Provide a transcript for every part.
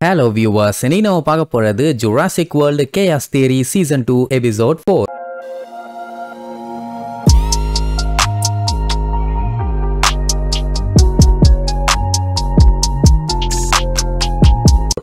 Hello viewers, இன்னைக்கு நம்ம பார்க்க போறது Jurassic World Chaos Theory Season 2 Episode 4.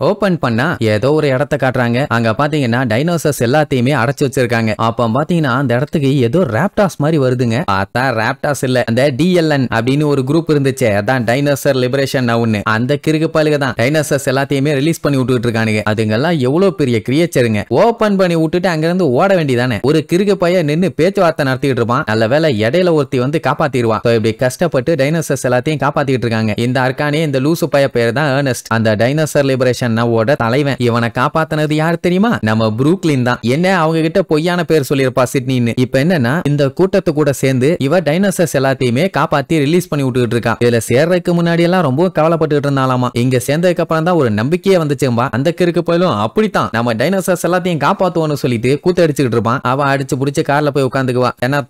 Open பண்ணா ஏதோ ஒரு இடத்த காட்டுறாங்க. அங்க பாத்தீங்கன்னா டைனோசர்ஸ் எல்லாத்தையுமே அடைச்சு வச்சிருக்காங்க. அப்ப பாத்தீங்கன்னா அந்த இடத்துக்கு ஏதோ ராப்டாஸ் மாதிரி வருதுங்க. பார்த்தா ராப்டாஸ் இல்ல, அந்த DLN அப்படின்னு ஒரு குரூப் இருந்துச்சு, அதான் டைனோசர் லிபரேஷன் நவுன்னு. அந்த கிறுக்கு பாலுக தான் டைனோசர்ஸ் எல்லாத்தையுமே ரிலீஸ் பண்ணி விட்டுட்டு இருக்கானுங்க. அதுங்கெல்லாம் எவ்வளவு பெரிய கிரியேச்சருங்க. ஓபன் பண்ணி விட்டுட்டு அங்க இருந்து ஓட வேண்டியதானே. ஒரு கிறுக்கு பையன் நின்னு பேச்சுவார்த்தை நடத்திட்டு இருப்பான். நல்ல வேலை இடையில ஒருத்தி வந்து காப்பாத்திடுவான். இப்படி கஷ்டப்பட்டு டைனோசர்ஸ் எல்லாத்தையும் காப்பாத்திட்டு இருக்காங்க. இந்த அர்க்கானே இந்த லூசு பைய பேர் தான் ஏர்னஸ்ட், அந்த டைனோசர் லிபரேஷன் தலைவன். இவனை காப்பாத்தினது யார் தெரியுமா? நம்ம புரூக்லின் தான். என்ன அவங்க கிட்ட பொய்யான பேர் சொல்லிருப்பா சிட்னின்னு. இப்ப என்னன்னா இந்த கூட்டத்து கூட சேர்ந்து இவ டைனோசர்ஸ் எல்லாத்தையுமே காப்பாத்தி ரிலீஸ் பண்ணி விட்டுட்டு இருக்கா. இதுல சேர்றதுக்கு முன்னாடி எல்லாம் ரொம்ப கவலைப்பட்டு இருந்தாலாமா. இங்க சேர்ந்ததுக்கு அப்புறம் தான் ஒரு நம்பிக்கையே வந்துச்சும்பா. அந்த கிறுக்கு போயிலும் அப்படித்தான் நம்ம டைனோசர்ஸ் எல்லாத்தையும் காப்பாத்துவோம்னு சொல்லிட்டு கூத்து அடிச்சுட்டு இருப்பான். அவ அடிச்சு புடிச்சு கார்ல போய் உட்காந்துக்குவா. ஏன்னா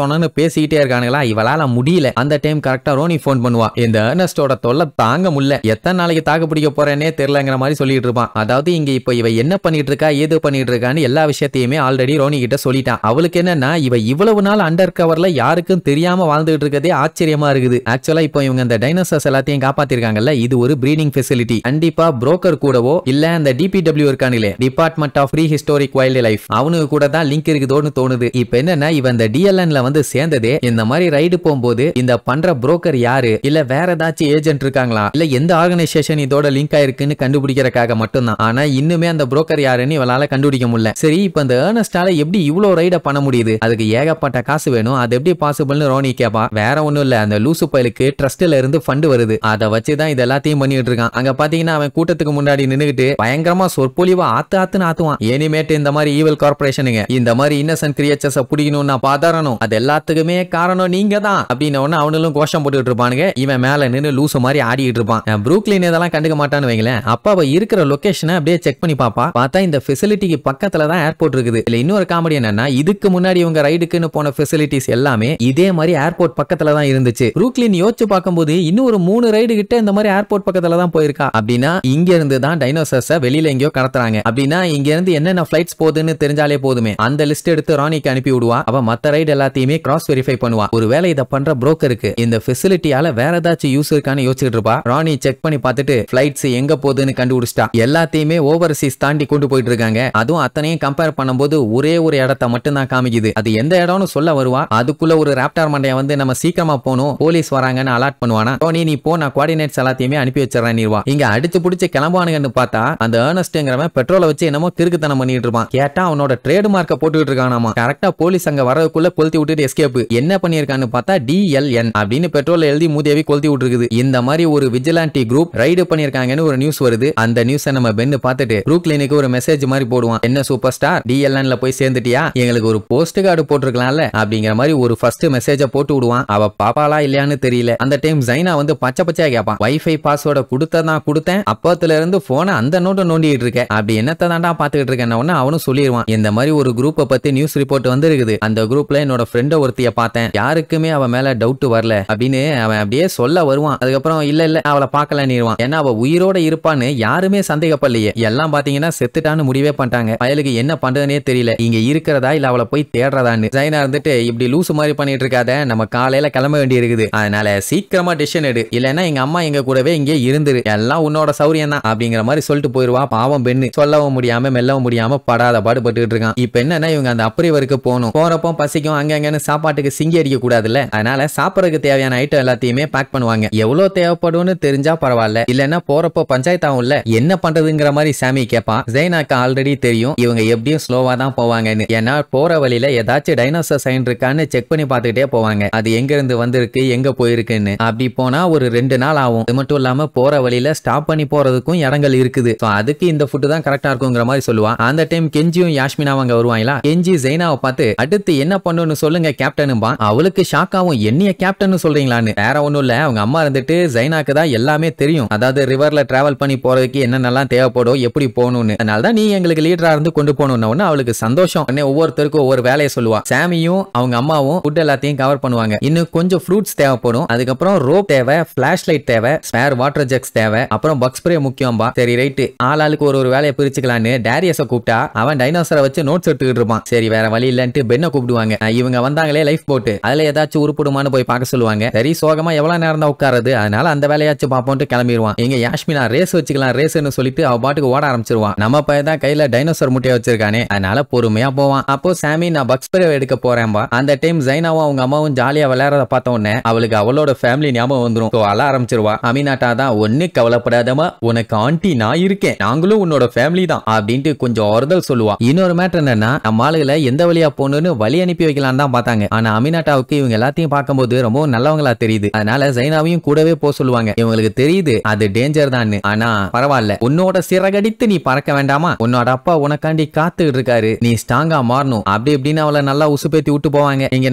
தொணன்னு பேசிக்கிட்டே இருக்கானுங்களா, இவளால முடியல. அந்த டைம் கரெக்டா ரோனி போன் பண்ணுவா. இந்த ஏர்னஸ்டோட தொல்லை தாங்க முடியல, எத்தனை நாளைக்கு தாக்கு பிடிக்க போறேன்னே தெரியலங்கிற மாதிரி சொல்லிட்டு இருப்பான். அதாவது இங்க இப்ப இவ என்ன பண்ணிட்டு இருக்கா, ஏது பண்ணிட்டு இருக்கான்னு எல்லா விஷயத்தையுமே ஆல்ரெடி ரோனி கிட்ட சொல்லிட்டான். அவளுக்கு என்னன்னா இவ இவ்வளவு நாள் அண்டர் கவர்ல யாருக்கும் தெரியாம வாழ்ந்துட்டு இருக்கதே ஆச்சரியமா இருக்குது. ஆக்சுவலா இப்போ இவங்க இந்த டைனோசர்ஸ் எல்லாத்தையும் காப்பாத்திருக்காங்கல்ல, இது ஒரு பிரீடிங் ஃபெசிலிட்டி. கண்டிப்பா புரோக்கர் கூடவோ இல்ல அந்த DPW இருக்கானுங்களே, department of prehistoric wildlife, அவனுக்கு கூட தான் லிங்க் இருக்குதோன்னு தோணுது. இப்ப என்னன்னா இவ இந்த DLNல வந்து சேர்ந்ததே இந்த மாதிரி ரைடு போகும்போது இந்த பண்ற புரோக்கர் யாரு, இல்ல வேற ஏதாச்சும் ஏஜென்ட் இருக்காங்களா, இல்ல எந்த ஆர்கனைசேஷன் இதோட லிங்க் ஆயிருக்குன்னு கண்டுபிடிக்கிறதுக்காக மட்டும்தான். ஆனா இன்னுமே அந்த புரோக்கர் யாருன்னு இவளால கண்டுபிடிக்க முடியல. சரி, இப்ப இந்த ஏர்னஸ்டால எப்படி இவ்ளோ ரைட பண்ண முடியுது? அதுக்கு ஏகப்பட்ட காசு வேணும். அது எப்படி பாசிபிள்னு ரோனி கேப்பா. வேற ஒண்ணும் இல்ல, அந்த லூசு பயலுக்கு ட்ரஸ்ட்ல இருந்து ஃபண்ட் வருது. அதை வச்சுதான் இது எல்லாத்தையும் பண்ணிட்டு இருக்கான். அங்க பாத்தீங்கன்னா அவன் கூட்டத்துக்கு முன்னாடி நின்னுகிட்டு பயங்கரமா சொற்பொழிவா ஆத்துன்னு ஆத்துவான். இனிமேட்டு இந்த மாதிரி ஈவல் கார்பரேஷனுங்க இந்த மாதிரி இன்னசென்ட் கிரியேச்சர்ஸ் பிடிக்கணும்னா பாதாரணும், அது எல்லாத்துக்குமே காரணம் நீங்க தான் அப்படின்னு ஒன்னு அவனும் கோஷம் போட்டுட்டு இருப்பானுங்க. இவன் மேல நின்னு லூசு மாதிரி ஆடிட்டு இருப்பான். புரூக்லின் இதெல்லாம் கண்டுக்க மாட்டான்னு வைங்களேன். அப்ப அவ இருக்கிற லொகேஷனை அப்படியே செக் பண்ணி பாப்பா. பார்த்தா இந்த ஃபெசிலிட்டிக்கு பக்கத்துல தான் ஏர்போர்ட் இருக்குது. இல்ல இன்னொரு காமெடி என்னன்னா, இதுக்கு முன்னாடி இவங்க ரைடுக்குன்னு போன ஃபெசிலிட்டிஸ் எல்லாமே இதே மாதிரி ஏர்போர்ட் பக்கத்துல தான் இருந்துச்சு. புரூக்லின் யோசிச்சு பார்க்கும்போது இன்னும் ஒரு 3 ரைடு கிட்ட இந்த மாதிரி ஏர்போர்ட் பக்கத்துல தான் போயிருக்கா. அப்படின்னா இங்க இருந்து தான் டைனோசர்ஸ வெளியில எங்கயோ கடத்துறாங்க. அப்படின்னா இங்க இருந்து என்னென்ன ஃபிளைட்ஸ் போகுதுன்னு தெரிஞ்சாலே போதுமே. அந்த லிஸ்ட் எடுத்து ராணிக்கு அனுப்பி விடுவா. அவ மத்த ரைடு எல்லாத்தையுமே கிராஸ் வெரிஃபை பண்ணுவா. ஒருவேளை இத பண்ற புரோக்கருக்கு இந்த ஃபெசிலிட்டியால வேற ஏதாச்சும் யூஸ் இருக்கான்னு யோசிச்சுட்டு இருப்பா. ராணி செக் பண்ணி பார்த்துட்டு ஃபிளைட்ஸ் எங்க போகுதுன்னு கண்டுபிடிச்சிட்டா. எல்லாத்தையுமே ஓவர்சீஸ் தாண்டி கொண்டு போயிட்டு இருக்காங்க. அதுவும் அத்தனையும் கம்பேர் பண்ணும்போது ஒரே ஒரு இடத்தை மட்டும் தான் காமிக்குது. அது எந்த இடம்னு சொல்ல வருவா. அதுக்குள்ள ஒரு ராப்டார் மண்டைய வந்து நம்ம சீக்கிரமா போகணும், போலீஸ் வராங்கன்னு அலர்ட் பண்ணுவானா. ரோனி நீ போ, நான் கோஆர்டினேட்ஸ் எல்லாத்தையுமே அனுப்பி வச்சிடறேன் நீர்வா. இங்க அடிச்சு புடிச்சு கிளம்புவானுங்கன்னு பார்த்தா அந்த ஏர்னஸ்ட்ங்கிறவன் பெட்ரோலை வச்சு என்னமோ கிறுக்குத்தனம் பண்ணிட்டு இருப்பான். கேட்டா அவனோட ட்ரேட் மார்க்க போட்டுட்டு இருக்கானாமா. கரெக்டா போலீஸ் அங்க வரதுக்குள்ள கொளுத்தி விட்டுட்டு எஸ்கேப். என்ன பண்ணிருக்கான்னு பார்த்தா DLN அப்படின்னு பெட்ரோல் எழுதி மூதேவி கொளுத்தி விட்டுருக்குது. இந்த மாதிரி ஒரு விஜிலான்டி குரூப் ரைடு பண்ணிருக்காங்கன்னு ஒரு நியூஸ் வருது. அந்த நியூஸை நம்ம பென்னு பார்த்துட்டு புரூக்லினுக்கு ஒரு மெசேஜ் மாதிரி போடுவான். என்ன சூப்பர் ஸ்டார், DLNல போய் சேர்ந்துட்டியா, எங்களுக்கு ஒரு போஸ்ட் கார்டு போட்டுருக்கலாம்ல அப்படிங்கிற மாதிரி ஒரு ஃபர்ஸ்ட் மெசேஜ போட்டு விடுவான். அவ பாப்பாளா இல்லையான்னு தெரியல. அந்த டைம் ஜைனா வந்து பச்சை பச்சையா கேட்பான். வைஃபை பாஸ்வேர்டை கொடுத்ததான் கொடுத்தேன், அப்பத்துல இருந்து போனை அந்த நோட்டை நோண்டிட்டு இருக்கேன், அப்படி என்னத்தை தாண்டா பாத்துக்கிட்டு இருக்கேன் அவனும் சொல்லிடுவான். இந்த மாதிரி ஒரு குரூப்பை பத்தி நியூஸ் ரிப்போர்ட் வந்து இருக்குது. அந்த குரூப்ல என்னோட ஃப்ரெண்ட ஒருத்திய பார்த்தேன், யாருக்குமே அவ மேல டவுட் வரல அப்படின்னு அவன் அப்படியே சொல்ல வருவான். அதுக்கப்புறம் இல்ல அவளை பார்க்கலன்னுவான். ஏன்னா அவ உயிரோட இருப்பான்னு யாருமே சந்தேகப்படலையே. எல்லாம் பாத்தீங்கன்னா செத்துட்டான்னு முடிவே பண்ணிட்டாங்க. பயலுக்கு என்ன பண்றதுனே தெரியல, இங்க இருக்கிறதா இல்ல அவளை போய் தேடுறதான்னு. ஜைனா இருந்துட்டு இப்படி லூசு மாதிரி பண்ணிட்டு இருக்காத, நம்ம காலையில கிளம்ப வேண்டி இருக்குது, அதனால சீக்கிரமா டிசிஷன் எடு, இல்லன்னா எங்க அம்மா எங்க கூடவே இங்கே இருந்துரு, எல்லாம் உன்னோட சௌரியம் தான் அப்படிங்கிற மாதிரி சொல்லிட்டு போயிருவா. பாவம் பெண்ணு சொல்லவும் முடியாம மெல்லவும் முடியாம படாத பாடுபட்டு இருக்கான். இப்ப என்னன்னா இவங்க அந்த அப்ரிவருக்கு போகணும். போறப்போ பசிக்கும், அங்கன்னு சாப்பாட்டுக்கு சிங்கி அடிக்க கூடாதுல்ல, அதனால சாப்பிடறதுக்கு தேவையான ஐட்டம் எல்லாத்தையுமே பேக் பண்ணுவாங்க. எவ்வளவு தேவைப்படும்னு தெரிஞ்சா பரவாயில்ல, இல்லன்னா போறப்போ பஞ்சாயத்து ஆகும்ல, என்ன பண்றதுங்கிற மாதிரி சாமி கேட்பான். ஜெய்னாக்கு ஆல்ரெடி தெரியும் இவங்க எப்படியும் ஸ்லோவா தான் போவாங்கன்னு. ஏன்னா போற வழியில ஏதாச்சும் டைனோசர் சைன் இருக்கான்னு செக் பண்ணி பார்த்துக்கிட்டே போவாங்க. அது எங்க இருந்து வந்திருக்கு எங்க போயிருக்குன்னு. அப்படி போனா ஒரு 2 நாள் ஆகும். அது மட்டும் இல்லாம போற வழியில ஸ்டாப் பண்ணி போறதுக்கும் இடங்கள் இருக்குது. அதுக்கு இந்த ஃபுட் தான் கரெக்டா இருக்குங்கிற மாதிரி சொல்லுவான். அந்த டைம் கெஞ்சியும் யாஸ்மினாவும் அங்க வருவாங்களா. கெஞ்சி ஜெய்னாவை பார்த்து அடுத்து என்ன பண்ணணும்னு சொல்லுங்க கேப்டனும்பா. அவளுக்கு ஷாக்காவும் என்னைய கேப்டன் சொல்றீங்களான்னு. வேற ஒண்ணும் இல்ல, அவங்க அம்மா இருந்துட்டு ஜெய்னாக்கு தான் எல்லாமே தெரியும், அதாவது ரிவர்ல டிராவல் பண்ணி போற போறதுக்கு என்னென்னலாம் தேவைப்படும், எப்படி போகணும்னு. அதனால தான் நீ எங்களுக்கு லீடரா இருந்து கொண்டு போகணும்னு அவளுக்கு சந்தோஷம். ஒவ்வொருத்தருக்கும் ஒவ்வொரு வேலையை சொல்லுவா. சாமியும் அவங்க அம்மாவும் ஃபுட் எல்லாத்தையும் கவர் பண்ணுவாங்க. இன்னும் கொஞ்சம் ஃப்ரூட்ஸ் தேவைப்படும், அதுக்கப்புறம் ரோப் தேவை, ஃபிளாஷ் லைட் தேவை, ஸ்பேர் வாட்டர் ஜக்ஸ் தேவை, அப்புறம் பக் ஸ்ப்ரே முக்கியம்பா. சரி ரைட், ஆளாளுக்கு ஒரு வேலையை பிரிச்சுக்கலான்னு டேரியஸை கூப்பிட்டா அவன் டைனோசரை வச்சு நோட்ஸ் எடுத்துக்கிட்டு இருப்பான். சரி வேற வழி இல்லன்ட்டு பென்னை கூப்பிடுவாங்க. இவங்க வந்தாங்களே லைஃப் போட்டு, அதுல ஏதாச்சும் உருப்படுமான்னு போய் பார்க்க சொல்லுவாங்க. சரி சோகமா எவ்வளவு நேரம் தான் உட்காரது, அதனால அந்த வேலையாச்சும் பார்ப்போம்ட்டு கிளம்பிடுவான். எங்க யாஸ்மினா ரேஸ் வச்சுக்கலாம் ரேஸ்னு சொல்லிட்டு அவ பாட்டுக்கு ஓட ஆரம்பிச்சிருவான். நம்ம பையன் தான் கையில டைனோசர் முட்டையை வச்சிருக்கானே, அதனால பொறுமையா போவான். அப்போ சாமி நான் பக் ஸ்ப்ரே எடுக்க போறேன்பா. அந்த டைம் ஜைனாவும் அவங்க அம்மாவும் ஜாலியா விளையாடுறத பார்த்த உடனே அவளுக்கு அவளோட ஃபேமிலி ஞாபகம் வந்துரும். அழ ஆரம்பிச்சிருவா. அமினாட்டா தான் ஒண்ணு கவலைப்படாதமா, உனக்கு ஆண்டி நான் இருக்கேன், நாங்களும் உன்னோட ஃபேமிலி தான் அப்படின்ட்டு கொஞ்சம் ஆறுதல் சொல்லுவா. இன்னொரு மேட்டர் என்னன்னா, நம்ம ஆளுகளை எந்த வழியா போகணும்னு வழி அனுப்பி வைக்கலாம் தான் பார்த்தாங்க. ஆனா அமினாட்டாவுக்கு இவங்க எல்லாத்தையும் பார்க்கும்போது ரொம்ப நல்லவங்களா தெரியுது. அதனால ஜைனாவையும் கூடவே போக சொல்லுவாங்க. இவங்களுக்கு தெரியுது அது டேஞ்சர் தான். ஆனா பரவாயில்ல, உன்னோட சிறகடித்து நீ பறக்க வேண்டாமா, உன்னோட அப்பா உனக்காண்டி காத்துக்கிட்டு இருக்காரு, நீ ஸ்ட்ராங்கா மாறணும் அப்படி இப்படின்னு அவளை நல்லா உசுப்பேத்தி விட்டு போவாங்க. இங்க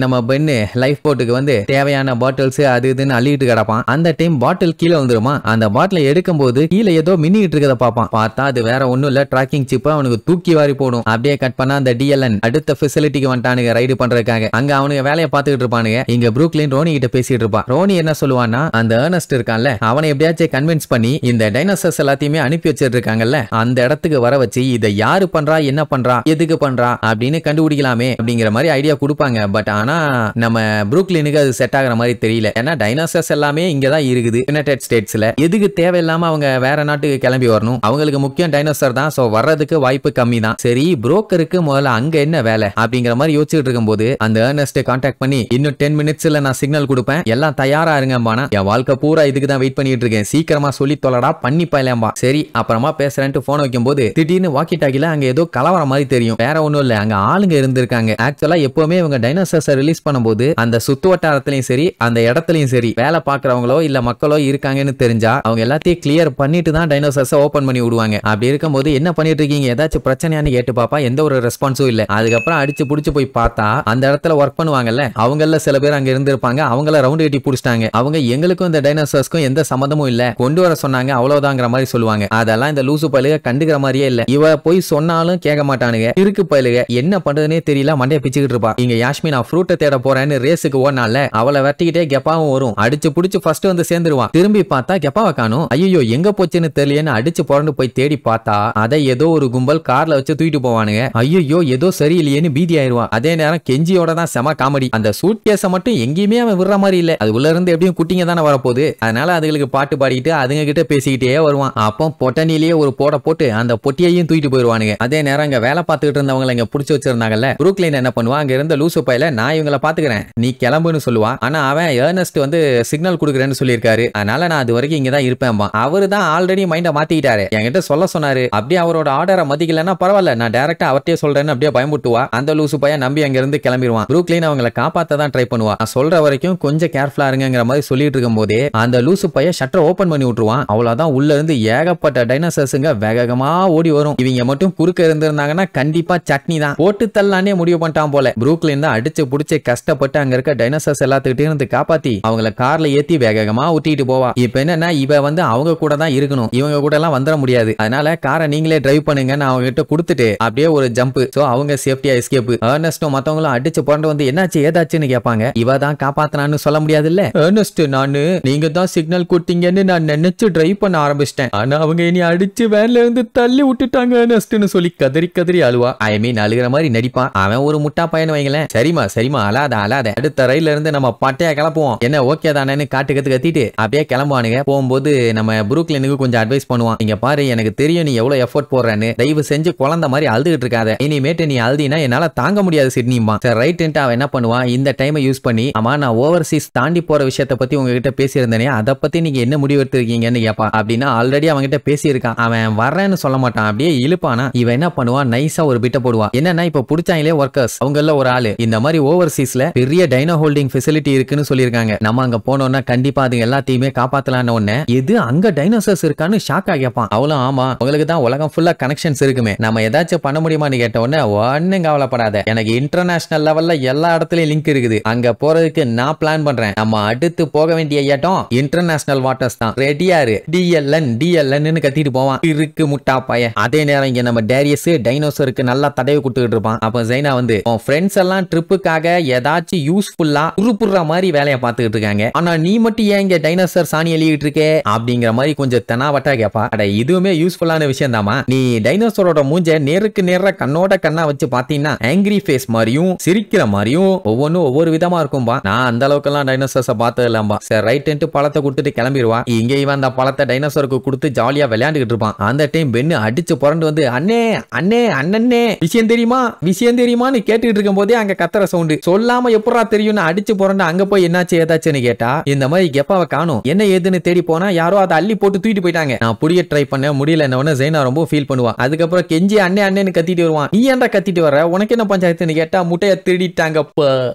நம்ம பென்னு லைஃப் போட்டுக்கு வந்து தேவையான பாட்டில்ஸ் அது இதுன்னு அள்ளிட்டு கிடப்பான். அந்த டைம் பாட்டில் கீழே வந்துருமா, அந்த பாட்டிலை எடுக்கும் போது கீழே ஏதோ மின்னிட்டு இருக்கத பார்ப்பான். பார்த்தா அது வேற ஒண்ணும் இல்ல, ட்ராக்கிங் சிப். அவனுக்கு தூக்கி வாரி போடும். அப்படியே கட் பண்ணா அந்த டிஎல்என் அடுத்த ஃபெசிலிட்டிக்கு வந்துட்டானுங்க ரைடு பண்றதுக்காக. அங்க அவனுங்க வேலையை பார்த்துக்கிட்டு இருப்பானுங்க. இங்க ப்ரூக்லின் ரோனி கிட்ட பேசிட்டு இருப்பான். ரோனி என்ன சொல்லுவான்னா, அந்த ஏர்னஸ்ட் இருக்கான்ல, அவனை எப்படியாச்சும் கன்வின்ஸ் பண்ணி இந்த டைனோசர்ஸ் எல்லாத்தையுமே அனுப்பி வச்சிட்டு இருக்காங்கல்ல, அந்த இடத்துக்கு வர வச்சு இதை யாரு பண்றா, என்ன பண்றா, எதுக்கு பண்றா அப்படின்னு கண்டுபிடிக்கலாமே அப்படிங்கிற மாதிரி ஐடியா கொடுப்பாங்க. பட் ஆனா நம்ம ப்ரூக்லினுக்கு அது செட் ஆகிற மாதிரி தெரியல. ஏன்னா டைனோசர்ஸ் எல்லாமே இங்கதான் இருக்குது யுனைடெட் ஸ்டேட்ஸ்ல. எதுக்கு தேவையில்லாம அவங்க வேற நாட்டுக்கு கிளம்பி வரணும், அவங்களுக்கு முக்கியம் டைனோசர் தான். சோ வர்றதுக்கு வாய்ப்பு கம்மி தான். சரி புரோக்கருக்கு முதல்ல அங்க என்ன வேலை அப்படிங்கிற மாதிரி யோசிச்சுட்டு இருக்கும்போது அந்த ஏர்னஸ்ட் கான்டாக்ட் பண்ணி, இன்னும் 10 மினிட்ஸ்ல நான் சிக்னல் கொடுப்பேன், எல்லாம் தயாரா இருங்கம்பானா. என் வாழ்க்கை பூரா இதுக்கு தான் வெயிட் பண்ணிட்டு இருக்கேன், சீக்கிரமா சொல்லி தொலைடா பண்ணி பயிலம்பா. சரி அப்புறமா பேசுறேன்ட்டு போன் வைக்கும் போது திடீர்னு வாக்கி டாக்கில அங்க ஏதோ கலவரம் மாதிரி தெரியும். வேற ஒண்ணும் இல்ல, அங்க ஆளுங்க இருந்திருக்காங்க. ஆக்சுவலா எப்பவுமே இவங்க டைனோசர்ஸ் ரிலீஸ் பண்ணும்போது அந்த சுத்து வட்டாரத்திலையும் சரி அந்த இடத்துலயும் சரி வேலை பாக்குறவங்களோ இல்ல மக்களோ இருக்காங்கன்னு தெரிஞ்சா அவங்க எல்லாத்தையும் கிளியர் பண்ணிட்டு தான் டைனோசர்ஸ் ஓபன் பண்ணி விடுவாங்க. அப்படி இருக்கும்போது என்ன பண்ணிட்டு இருக்கீங்க, ஏதாச்சும் பிரச்சனையான்னு கேட்டு பாப்பா. எந்த ஒரு ரெஸ்பான்ஸும் இல்ல. அதுக்கப்புறம் அடிச்சு புடிச்சு போய் பார்த்தா அந்த இடத்துல ஒர்க் பண்ணுவாங்கல்ல, அவங்கள சில பேர் அங்க இருந்திருப்பாங்க. அவங்கள ரவுண்ட் கட்டி புடிச்சிட்டாங்க. அவங்க எங்களுக்கும் இந்த டைனோசர்ஸ்க்கும் எந்த சம்பந்தமும் இல்ல, கொண்டு வர சொன்னாங்க அவ்வளவுதாங்கிற மாதிரி சொல்லுவாங்க. அதெல்லாம் இந்த லூசு பயிலுக கண்டுக்கிற மாதிரியே இல்ல. இவ போய் சொன்னாலும் கேட்க மாட்டானுங்க. இருக்கு பயிலுக என்ன பண்றதுனே தெரியல, மண்டைய பிச்சுக்கிட்டு இருப்பா. இங்க யாஸ்மி நான் ஃப்ரூட்டை தேட போறேன்னு ரேஸுக்கு ஓடனால அவளை வெட்டிக்கிட்டே கெப்பாவும் வரும். அடிச்சு புடிச்சு ஃபர்ஸ்ட் வந்து சேர்ந்துருவான். திரும்பி பார்த்தா கெப்பாவை காணும். ஐயோ எங்க போச்சுன்னு தெரியலன்னு அடிச்சு புரண்டு போய் தேடி பார்த்தா அதை ஏதோ ஒரு கும்பல் கார்ல வச்சு தூக்கிட்டு போவானுங்க. ஐயோ ஏதோ சரியில்லையேன்னு பீதி ஆயிருவான். அதே நேரம் கெஞ்சியோட தான் செம காமெடி. அந்த சூட் கேஸை மட்டும் எங்கேயுமே அவன் விடுற மாதிரி இல்ல. அது உள்ள இருந்து எப்படியும் குட்டிங்க தானே வரப்போகுது. அதனால அதுகளுக்கு பாட்டு பாடிட்டு அதுங்க கிட்ட பேசிக்கிட்டே வருவான். அப்போ பொட்டனிலேயே ஒரு போட போட்டு அந்த பொட்டியையும் தூக்கிட்டு போயிருவானுங்க. அதே நேரம் அங்க வேலை பார்த்துக்கிட்டு இருந்தவங்க இங்க புடிச்சு வச்சிருந்தாங்கல்ல, ப்ரூக்லின் என்ன பண்ணுவான், அங்க இருந்த லூசு பையில நான் இவங்களை பாத்துக்கிறேன் நீ கிளம்புன்னு சொல்லுவான். ஆனா அவன் ஏர்னஸ்ட் வந்து சிக்னல் கொடுக்குறேன்னு சொல்லியிருக்காரு, அதனால நான் அது வரைக்கும் இங்க தான் இருப்பேன். அவரு தான் ஆல்ரெடி மைண்ட மாத்திக்கிட்டாரு, என்கிட்ட சொல்ல சொன்னாரு. அப்படியே அவரோட ஆர்டரை மதிக்கலன்னா பரவாயில்ல, நான் டைரக்டா அவர்கிட்டயே சொல்றேன்னு அப்படியே பயமுட்டுவா. அந்த லூசு பையன் நம்பி அங்க இருந்து கிளம்பிடுவான். ப்ரூக்லின் அவங்களை காப்பாத்த தான் ட்ரை பண்ணுவா. நான் சொல்ற வரைக்கும் கொஞ்சம் கேர்ஃபுல்லா இருங்கிற மாதிரி சொல்லிட்டு இருக்கும் போதே அந்த லூசு பையன் ஷட்டர் ஓபன் பண்ணி விட்டுருவான். அவ்வளவுதான், உள்ள இருந்து ஏகப்பட்ட டைனோசர்ஸ்ங்க வேகமா ஓடி வரும். இவங்க மட்டும் குறுக்க இருந்திருந்தாங்கன்னா கண்டிப்பா சட்னி தான் போட்டு தள்ளானே முடிவு பண்ணிட்டான் போல. ப்ரூக்லின் தான் அடிச்சு புடிச்சு கஷ்டப்பட்டு அங்க இருக்க டைனோசர்ஸ் எல்லாத்துக்கிட்டே இருந்து காப்பாத்தி அவங்கள கார்ல ஏத்தி வேகமா ஊட்டிட்டு போவா. இப்ப என்னன்னா இவ வந்து அவங்க கூட தான் இருக்கணும், இவங்க கூட எல்லாம் வந்துட முடியாது. அதனால காரை நீங்களே டிரைவ் பண்ணுங்கன்னு அவங்க கிட்ட கொடுத்துட்டு அப்படியே ஒரு ஜம்ப். சோ அவங்க சேஃப்டியா எஸ்கேப். ஏர்னஸ்டும் மத்தவங்களும் அடிச்சு புரண்டு வந்து என்னாச்சு ஏதாச்சுன்னு கேட்பாங்க. இவ தான் காப்பாத்தனான்னு சொல்ல முடியாது இல்ல. ஏர்னஸ்ட் நானு நீங்க தான் சிக்னல் கொடுத்தீங்கன்னு நான் நினைச்சு டிரைவ் பண்ண ஆரம்பிச்சிட்டேன், ஆனா அவங்க இனி அடிச்சு வேன்ல இருந்து தள்ளி விட்டுட்டாங்க ஏர்னஸ்ட்னு சொல்லி கதறி கதறி அழுவா. ஐ மீன் அழுகிற மாதிரி நடிப்பான். அவன் ஒரு முட்டா பையன் வைங்களேன். சரிமா அழாத அழாத, அடுத்த ரயில்ல இருந்து நம்ம பட்டையா கிளப்புவோம், என்ன ஓகே தானேன்னு காட்டு கத்திட்டு அப்படியே கிளம்புவானுங்க. போகும்போது நம்ம ப்ரூக்லினுக்கு கொஞ்சம் அட்வைஸ் பண்ணுவான். இங்க பாரு எனக்கு தெரியும் நீ எவ்வளவு எஃபோர்ட் போடுறேன்னு, தயவு செஞ்சு குழந்தை மாதிரி அழுதுகிட்டு இருக்காத, இனிமேட்டு நீ அழுதினா என்னால தாங்க முடியாது சிட்னிமா. ரைட் அவன் என்ன பண்ணுவான், இந்த டைமை யூஸ் பண்ணி ஆமா நான் ஓவர்சீஸ் தாண்டி போற விஷயத்தை பத்தி உங்ககிட்ட பேசியிருந்தேனே அதை பத்தி நீங்க என்ன முடிவு எடுத்திருக்கீங்கன்னு கேட்பான். அப்படின்னா ஆல்ரெடி அவன்கிட்ட பேசியிருக்கான். அவன் வரேன்னு சொல்ல மாட்டான், அப்படியே இழுப்பானா. இவன் என்ன பண்ணுவான், நைஸா ஒரு பிட்ட போடுவான். என்னன்னா இப்ப புடிச்சாங்களே ஒர்க்கர்ஸ் அவங்கள ஒரு ஆளு இந்த மாதிரி ஓவர்சீஸ்ல பெரிய டைனோ ஹோல்டிங் ஃபெசிலிட்டி இருக்குன்னு சொல்லியிருக்காங்க, நம்ம அங்க போனோம்னா கண்டிப்பா அது எல்லாத்தையுமே காப்பாத்தலான்னு ஒண்ணு. எது அங்க டைனோசர்ஸ் இருக்கான்னு ஷாக்கா கேட்பான். அவளும் ஆமா உங்களுக்கு தான் உலகம் ஃபுல்லா கனெக்ஷன்ஸ் இருக்குமே, நம்ம ஏதாச்சும் பண்ண முடியுமான்னு கேட்ட உடனே ஒன்னும் கவலைப்படாத, எனக்கு இன்டர்நேஷனல் லெவல்ல எல்லா இடத்துலயும் லிங்க் இருக்குது, அங்க போறதுக்கு நான் பிளான் பண்றேன், நம்ம அடுத்து போக வேண்டிய இடம் இன்டர்நேஷனல் வாட்டர்ஸ் தான், ரெடியாரு டிஎல்என் DLN கத்திட்டு போவான். இருக்கு முட்டா பைய. அதே நேரம் இங்க நம்ம டேரியஸ் டைனோசருக்கு நல்லா தடவை கொடுத்துட்டு இருப்பான். அப்ப ஜைனா வந்து உன் ஃப்ரெண்ட்ஸ் எல்லாம் ட்ரிப்புக்காக ஏதாச்சும் யூஸ்ஃபுல்லா உருப்புற மாதிரி வேலையை பார்த்துக்கிட்டு இருக்காங்க. ஆனா நீ மட்டும் ஏன் இங்க டைனோசர் சாணி எழுதிட்டு இருக்கே அப்படிங்கிற மாதிரி கொஞ்சம் தெனாவட்டா கேப்பா. அட இதுவுமே யூஸ்ஃபுல்லான விஷயம் தாமா. நீ டைனோசரோட மூஞ்ச நேருக்கு நேர கண்ணோட கண்ணா வச்சு பாத்தீங்கன்னா ஆங்கிரி ஃபேஸ் மாதிரியும் சிரிக்கிற மாதிரியும் ஒவ்வொன்னும் ஒவ்வொரு விதமா இருக்கும்பா. நான் அந்த அளவுக்கு எல்லாம் டைனோசர்ஸை பார்த்தது இல்லாம்பா. சரி ரைட் பழத்தை கொடுத்துட்டு கிளம்பிடுவா. இங்க இவன் அந்த பழத்தை டைனோசருக்கு கொடுத்து ஜாலியா விளையாண்டுகிட்டு இருப்பான். அந்த டைம் பென்னு அடிச்சு புரண்டு வந்து அண்ணே அண்ணே அண்ணனே விஷயம் தெரியுமா விஷயம் தெரியுமான்னு கேட்டுட்டு இருக்கும் போதே அங்க கத்துற சவுண்டு. சொல்லாம எப்படா தெரியும்னு அடிச்சு புரண்டு அங்க போய் என்னாச்சு ஏதாச்சுன்னு கேட்டா இந்த மாதிரி கெப்பாவை காணும். என்ன ஏதுன்னு தேடி போனா யாரோ அதை அள்ளி போட்டு தூக்கிட்டு போயிட்டாங்க. நான் புடிய ட்ரை பண்ண முடியல. என்ன ஜெயினா ரொம்ப ஃபீல் பண்ணுவா. அதுக்கப்புறம் கெஞ்சி அண்ணே அண்ணேன்னு கத்திட்டு வருவான். நீ ஏன்டா கத்திட்டு வர, உனக்கு என்ன பஞ்சாயத்துன்னு கேட்டா முட்டையை திருடிட்டாங்க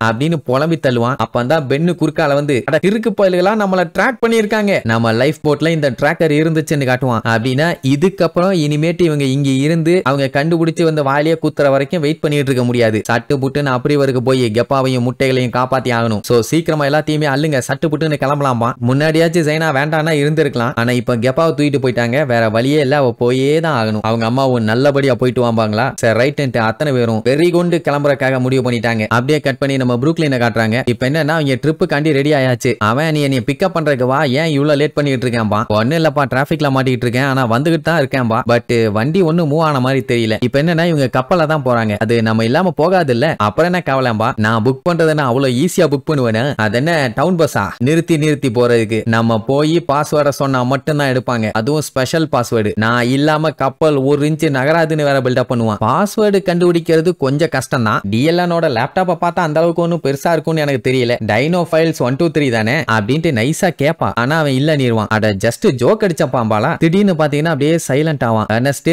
அப்படின்னு புலம்பி தள்ளுவான். அப்பதான் பென்னு குறுக்கால வந்து இருக்கு பயலுகளா நம்மள ட்ராக் பண்ணிருக்காங்க, நம்ம லைஃப் போட்ல இந்த டிராக்கர் இருந்துச்சுன்னு காட்டுவான். அப்படின்னா இதுக்கப்புறம் இனிமேட்டு இவங்க இங்க இருந்து அவங்க கண்டுபிடிச்சு வந்து வாயிலே குத்துற வரைக்கும் வெயிட் பண்ணிட்டு இருக்க முடியாது. சட்டு புட்டுன்னு அப்ரிவருக்கு போய் கெப்பாவையும் முட்டைகளையும் காப்பாத்தி ஆகணும். சோ சீக்கிரமா எல்லாத்தையுமே அள்ளுங்க, சட்டு புட்டுன்னு கிளம்பலாமா. முன்னாடியாச்சும் ஜெயினா வேண்டானா இருந்திருக்கலாம். ஆனா இப்ப கெப்பாவை தூக்கிட்டு போயிட்டாங்க, வேற வழியே இல்ல, அவ போயே தான் ஆகணும். அவங்க அம்மாவும் நல்லபடியா போயிட்டு வாம்பாங்களா. சரி ரைட் அத்தனை பேரும் வெறி கொண்டு கிளம்புறதுக்காக முடிவு பண்ணிட்டாங்க. அப்படியே கட் பண்ணி நம்ம புரூக்லினை காட்டுறாங்க. இப்ப என்னன்னா அவங்க ட்ரிப்புக்காண்டி ரெடி ஆயாச்சு. அவன் நீ என்னை பிக்கப் பண்றதுக்கு வா, ஏன் இவ்வளவு லேட் பண்ணிட்டு இருக்கேன்பா. ஒன்னும் இல்லப்பா டிராபிக்ல மாட்டிட்டு இருக்கேன், ஆனா வந்துகிட்டு தான் இருக்கேன்பா. பட் வண்டி ஒன்னும் மூவ் ஆன மாதிரி தெரியல. இப்ப என்னன்னா இவங்க கப்பல்ல தான் போறாங்க, அது நம்ம இல்லாம போகாது இல்ல. அப்புறம் என்ன கவலைம்பா, நான் புக் பண்றதுன்னா அவ்வளவு ஈஸியா புக் பண்ணுவேன். அது என்ன டவுன் பஸ்ஸா நிறுத்தி நிறுத்தி போறதுக்கு. நம்ம போய் பாஸ்வேர்டை சொன்னா மட்டும் தான் எடுப்பாங்க, அதுவும் ஸ்பெஷல் பாஸ்வேர்டு. நான் இல்லாம கப்பல் ஒரு இன்ச்சு நகராதுன்னு வேற பில்டப் பண்ணுவான். பாஸ்வேர்டு கண்டுபிடிக்கிறது கொஞ்சம் கஷ்டம் தான். டிஎல்எனோட லேப்டாப்பை பார்த்தா அந்த அளவுக்கு ஒன்னும் பெருசா இருக்கும்னு எனக்கு தெரியல. டைனோ ஃபைல்ஸ் 1 2 3 தானே அப்படின்ட்டு நைஸா கேப்பா. ஆனா அவன் இல்ல நீர்வான். அட ஜஸ்ட் ஜோக் அடிச்சப்பாம்பாலா. திடீர்னு பாத்தீங்கன்னா அப்படியே சைலண்ட் ஆவான். அர்னஸ்ட்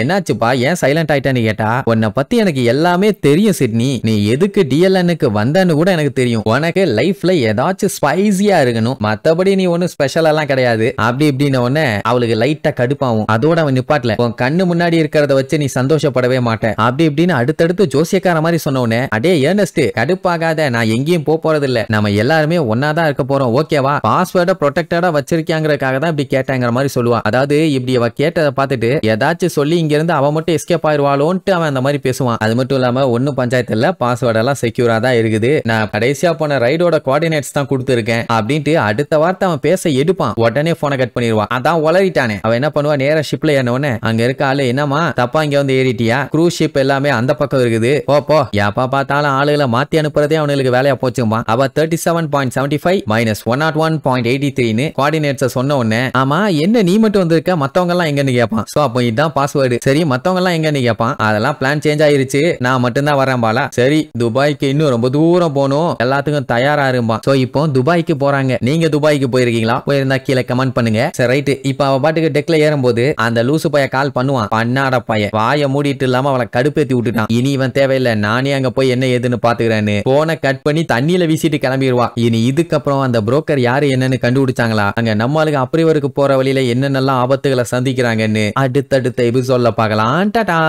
என்னாச்சுப்பா, ஏன் சைலண்ட் ஆயிட்டான்னு கேட்டா உன்னை பத்தி எனக்கு எல்லாமே தெரியும் சிட்னி, நீ எதுக்கு டிஎல்எனுக்கு வந்தன்னு கூட எனக்கு தெரியும். உனக்கு லைஃப்ல ஏதாச்சும் ஸ்பைசியா இருக்கணும், மத்தபடி நீ ஒன்னும் ஸ்பெஷல் எல்லாம் கிடையாது அப்படி இப்படின்னு உடனே அவளுக்கு லைட்டா கடுப்பாவும். அதோட அவன் நிப்பாட்டல. உன் கண்ணு முன்னாடி இருக்கிறத வச்சு நீ சந்தோஷப்படவே மாட்டேன் அப்படி இப்படின்னு அடுத்தடுத்து ஜோசியக்கார மாதிரி சொன்னோன்னே அடே ஏர்னஸ்ட் கடுப்பாகாத, நான் எங்கேயும் போறது இல்ல, நம்ம எல்லாருமே ஒன்னாதான் இருக்க போறோம் ஓகேவா, பாஸ்வேர்டை ப்ரொடெக்டடா வச்சிருக்காங்கிறதுக்காக தான் இப்படி கேட்டாங்கிற மாதிரி சொல்லுவா. அதாவது இப்படி அவ கேட்டதை பார்த்துட்டு ஏதாச்சும் சொல்லி இங்க இருந்து அவ மட்டும் எஸ்கேப் ஆயிருவாளோன்ட்டு அவன் அந்த மாதிரி பேசுவான். அது மட்டும் இல்லாம ஒன்னும் பஞ்சாயத்து இல்ல, பாஸ்வேர்ட் எல்லாம் செக்யூரா தான் இருக்குது, நான் கடைசியா போன ரைடோட கோஆர்டினேட்ஸ் தான் கொடுத்துருக்கேன் அப்படின்ட்டு அடுத்த வார்த்தை அவன் பேச எடுப்பான். உடனே போனை கட் பண்ணிடுவான். அதான் உளறிட்டானே. அவன் என்ன பண்ணுவா, நேர ஷிப்ல ஏறினோடனே அங்க இருக்க ஆளு என்னமா தப்பா இங்க வந்து ஏறிட்டியா, க்ரூஸ் ஷிப் எல்லாமே அந்த பக்கம் இருக்குது போ எப்ப பார்த்தாலும் ஆளுகளை மாத்தி அனுப்புறதே அவனுக்கு வேலையா போச்சுமா. அவ 37.75 -101.83 கோஆர்டினேட்ஸ் சொன்ன உடனே ஆமா என்ன நீ மட்டும் வந்திருக்க, மத்தவங்க எல்லாம் எங்கன்னு கேட்பான். சோ அப்போ இதுதான் பாஸ்வேர்டு. சரி மத்தவங்க எல்லாம் எங்கன்னு கேட்பான். அதெல்லாம் பிளான் சேஞ்ச் ஆயிருச்சு, நான் மட்டும் தான் வரேன் பாலா. சரி துபாய்க்கு இன்னும் ரொம்ப தூரம் போகணும், எல்லாத்துக்கும் தயாரா இருப்பான். சோ இப்போ துபாய்க்கு போறாங்க. நீங்க துபாய்க்கு போயிருக்கீங்களா, போயிருந்தா கீழே கமெண்ட் பண்ணுங்க. சரி ரைட். இப்ப அவ பாட்டுக்கு டெக்ல ஏறும்போது அந்த லூசு பைய கால் பண்ணுவான். பண்ணாட பைய வாய மூடிட்டு இல்லாம அவளை கடுப்பேத்தி விட்டுட்டான். இனி இவன் தேவையில்லை, நானே அங்க போய் என்ன ஏதுன்னு பாத்துக்கிறேன்னு போனை கட் பண்ணி தண்ணியில வீசிட்டு கிளம்பிடுவா. இனி இதுக்கப்புறம் அந்த புரோக்கர் யாரு என்னன்னு கண்டுபிடிச்சாங்களா, அங்க நம்மளுக்கு அப்ரிவருக்கு போற வழியில என்னென்னலாம் ஆபத்துகளை சந்திக்கிறாங்கன்னு அடுத்தடுத்த எபிசோட்ல பார்க்கலாம். டாடா.